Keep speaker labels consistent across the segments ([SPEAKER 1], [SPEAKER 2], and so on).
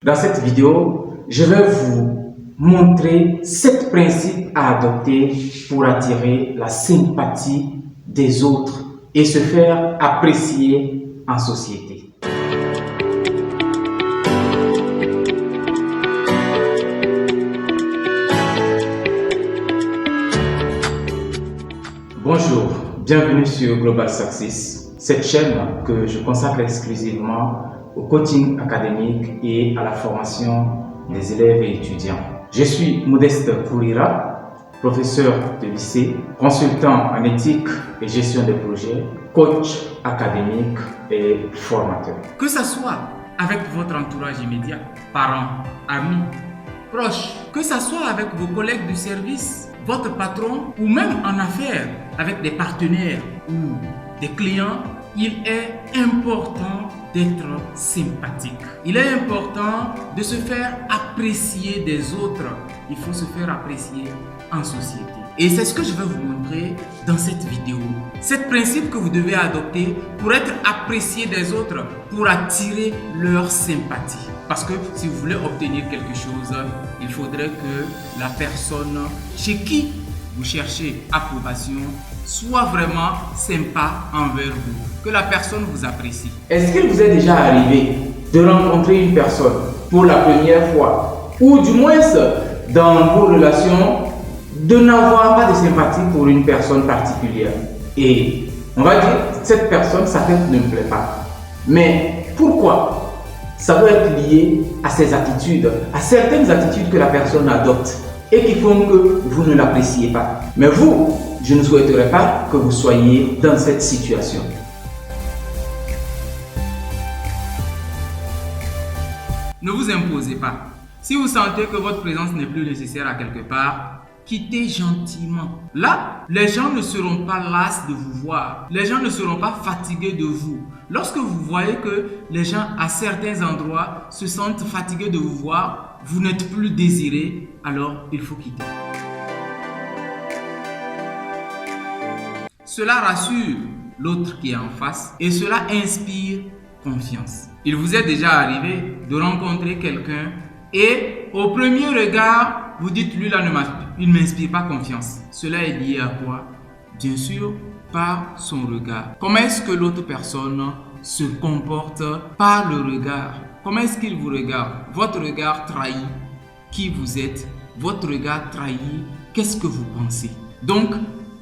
[SPEAKER 1] Dans cette vidéo, je vais vous montrer 7 principes à adopter pour attirer la sympathie des autres et se faire apprécier en société. Bonjour, bienvenue sur Global Success, cette chaîne que je consacre exclusivement au coaching académique et à la formation des élèves et étudiants. Je suis Modeste Kourira, professeur de lycée, consultant en éthique et gestion des projets, coach académique et formateur.
[SPEAKER 2] Que ce soit avec votre entourage immédiat, parents, amis, proches, que ce soit avec vos collègues du service, votre patron ou même en affaires avec des partenaires ou des clients, il est important d'être sympathique. Il est important de se faire apprécier des autres. Il faut se faire apprécier en société. Et c'est ce que je vais vous montrer dans cette vidéo. 7 principes que vous devez adopter pour être apprécié des autres, pour attirer leur sympathie. Parce que si vous voulez obtenir quelque chose, il faudrait que la personne chez qui vous cherchez approbation soit vraiment sympa envers vous, que la personne vous apprécie.
[SPEAKER 1] Est-ce qu'il vous est déjà arrivé de rencontrer une personne pour la première fois, ou du moins dans vos relations, de n'avoir pas de sympathie pour une personne particulière? Et on va dire, cette personne, sa tête ne me plaît pas. Mais pourquoi? Ça doit être lié à ses attitudes, à certaines attitudes que la personne adopte et qui font que vous ne l'appréciez pas. Mais vous, je ne souhaiterais pas que vous soyez dans cette situation.
[SPEAKER 2] Ne vous imposez pas. Si vous sentez que votre présence n'est plus nécessaire à quelque part, quittez gentiment. Là, les gens ne seront pas las de vous voir. Les gens ne seront pas fatigués de vous. Lorsque vous voyez que les gens à certains endroits se sentent fatigués de vous voir, vous n'êtes plus désiré, alors il faut quitter. Cela rassure l'autre qui est en face et cela inspire confiance. Il vous est déjà arrivé de rencontrer quelqu'un et au premier regard, vous dites lui là, il ne m'inspire pas confiance. Cela est lié à quoi? Bien sûr, par son regard. Comment est-ce que l'autre personne se comporte par le regard? Comment est-ce qu'il vous regarde? Votre regard trahit qui vous êtes. Votre regard trahit qu'est-ce que vous pensez. Donc,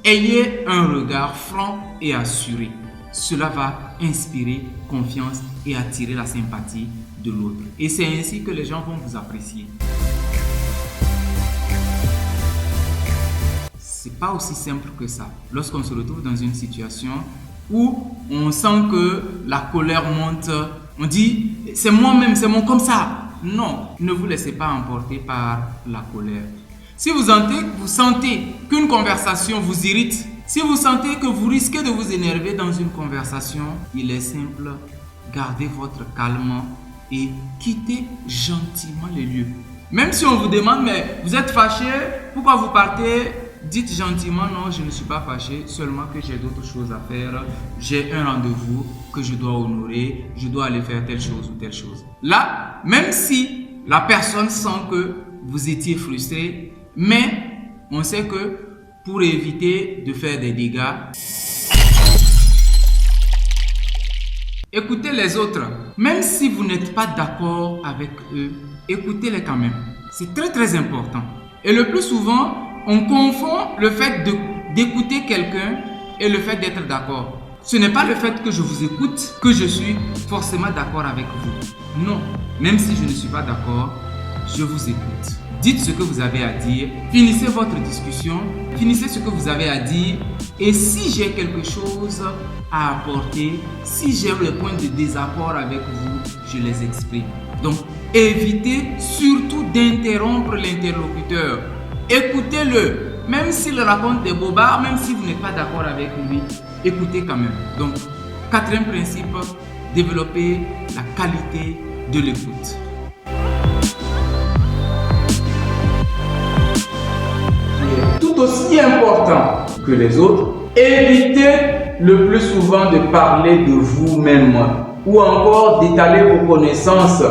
[SPEAKER 2] ayez un regard franc et assuré. Cela va inspirer confiance et attirer la sympathie de l'autre. Et c'est ainsi que les gens vont vous apprécier. C'est pas aussi simple que ça. Lorsqu'on se retrouve dans une situation où on sent que la colère monte, on dit c'est moi-même, c'est mon comme ça. Non, ne vous laissez pas emporter par la colère. Si vous sentez qu'une conversation vous irrite, si vous sentez que vous risquez de vous énerver dans une conversation, il est simple, gardez votre calme et quittez gentiment les lieux. Même si on vous demande, mais vous êtes fâché, pourquoi vous partez? Dites gentiment, non, je ne suis pas fâché, seulement que j'ai d'autres choses à faire. J'ai un rendez-vous que je dois honorer, je dois aller faire telle chose ou telle chose. Là, même si la personne sent que vous étiez frustré, mais on sait que pour éviter de faire des dégâts, écoutez les autres. Même si vous n'êtes pas d'accord avec eux, écoutez-les quand même. C'est très très important. Et le plus souvent, on confond le fait d'écouter quelqu'un et le fait d'être d'accord. Ce n'est pas le fait que je vous écoute que je suis forcément d'accord avec vous. Non, même si je ne suis pas d'accord, je vous écoute. Dites ce que vous avez à dire, finissez votre discussion, finissez ce que vous avez à dire et si j'ai quelque chose à apporter, si j'ai le point de désaccord avec vous, je les exprime. Donc, évitez surtout d'interrompre l'interlocuteur. Écoutez-le, même s'il raconte des bobards, même si vous n'êtes pas d'accord avec lui, écoutez quand même. Donc, 4e principe, développer la qualité de l'écoute.
[SPEAKER 1] Tout aussi important que les autres, évitez le plus souvent de parler de vous-même ou encore d'étaler vos connaissances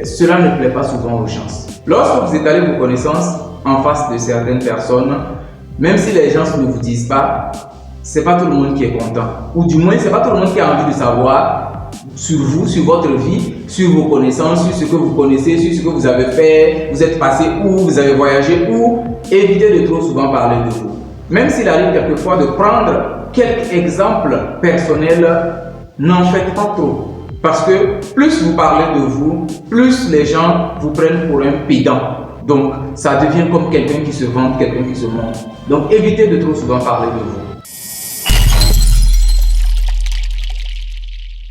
[SPEAKER 1] cela ne plaît pas souvent aux gens. Lorsque vous étalez vos connaissances en face de certaines personnes, même si les gens ne vous disent pas, c'est pas tout le monde qui est content. Ou du moins, c'est pas tout le monde qui a envie de savoir sur vous, sur votre vie, sur vos connaissances, sur ce que vous connaissez, sur ce que vous avez fait, vous êtes passé où, vous avez voyagé où. Évitez de trop souvent parler de vous. Même s'il arrive quelquefois de prendre quelques exemples personnels, n'en faites pas trop. Parce que plus vous parlez de vous, plus les gens vous prennent pour un pédant. Donc, ça devient comme quelqu'un qui se vante, quelqu'un qui se montre. Donc, évitez de trop souvent parler de vous.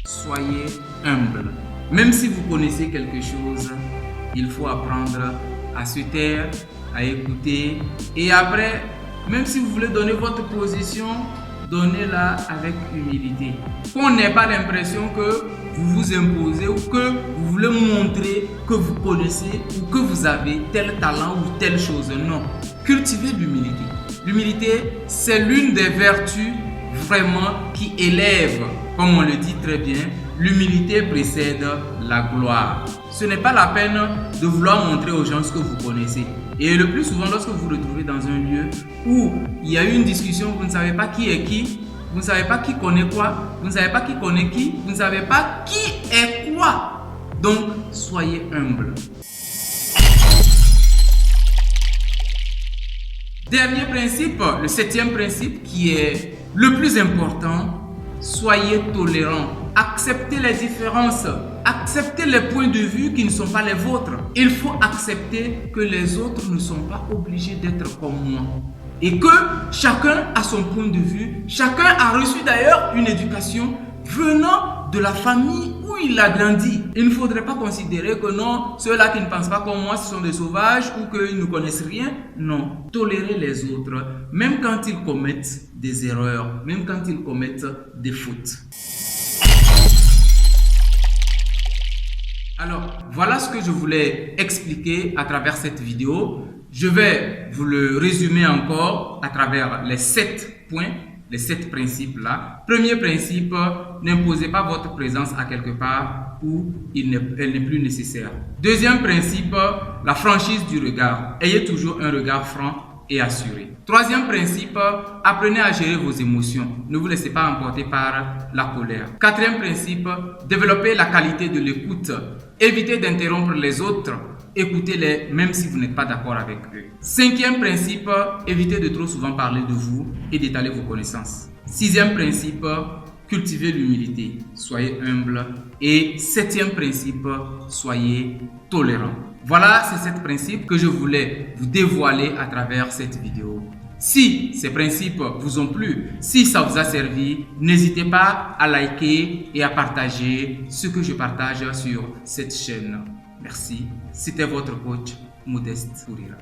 [SPEAKER 2] Soyez humble. Même si vous connaissez quelque chose, il faut apprendre à se taire, à écouter. Et après, même si vous voulez donner votre position, donnez-la avec humilité. Qu'on n'ait pas l'impression que vous vous imposez ou que vous voulez montrer que vous connaissez ou que vous avez tel talent ou telle chose. Non. Cultivez l'humilité. L'humilité, c'est l'une des vertus vraiment qui élève. Comme on le dit très bien, l'humilité précède la gloire. Ce n'est pas la peine de vouloir montrer aux gens ce que vous connaissez. Et le plus souvent, lorsque vous vous retrouvez dans un lieu où il y a eu une discussion, vous ne savez pas qui est qui, vous ne savez pas qui connaît quoi, vous ne savez pas qui connaît qui, vous ne savez pas qui est quoi. Donc, soyez humble. Dernier principe, le 7e principe qui est le plus important, soyez tolérants. Acceptez les différences. Acceptez les points de vue qui ne sont pas les vôtres. Il faut accepter que les autres ne sont pas obligés d'être comme moi. Et que chacun a son point de vue. Chacun a reçu d'ailleurs une éducation venant de la famille où il a grandi. Il ne faudrait pas considérer que non, ceux-là qui ne pensent pas comme moi, ce sont des sauvages ou qu'ils ne connaissent rien. Non, tolérez les autres, même quand ils commettent des erreurs, même quand ils commettent des fautes. Alors, voilà ce que je voulais expliquer à travers cette vidéo. Je vais vous le résumer encore à travers les 7 points, les 7 principes là. Premier principe, n'imposez pas votre présence à quelque part où elle n'est plus nécessaire. Deuxième principe, la franchise du regard. Ayez toujours un regard franc et assuré. Troisième principe, apprenez à gérer vos émotions. Ne vous laissez pas emporter par la colère. Quatrième principe, développez la qualité de l'écoute. Évitez d'interrompre les autres. Écoutez-les même si vous n'êtes pas d'accord avec eux. Cinquième principe, évitez de trop souvent parler de vous et d'étaler vos connaissances. Sixième principe, cultivez l'humilité. Soyez humble. Et septième principe, soyez tolérant. Voilà ces 7 principes que je voulais vous dévoiler à travers cette vidéo. Si ces principes vous ont plu, si ça vous a servi, n'hésitez pas à liker et à partager ce que je partage sur cette chaîne. Merci. C'était votre coach Modeste Kourira.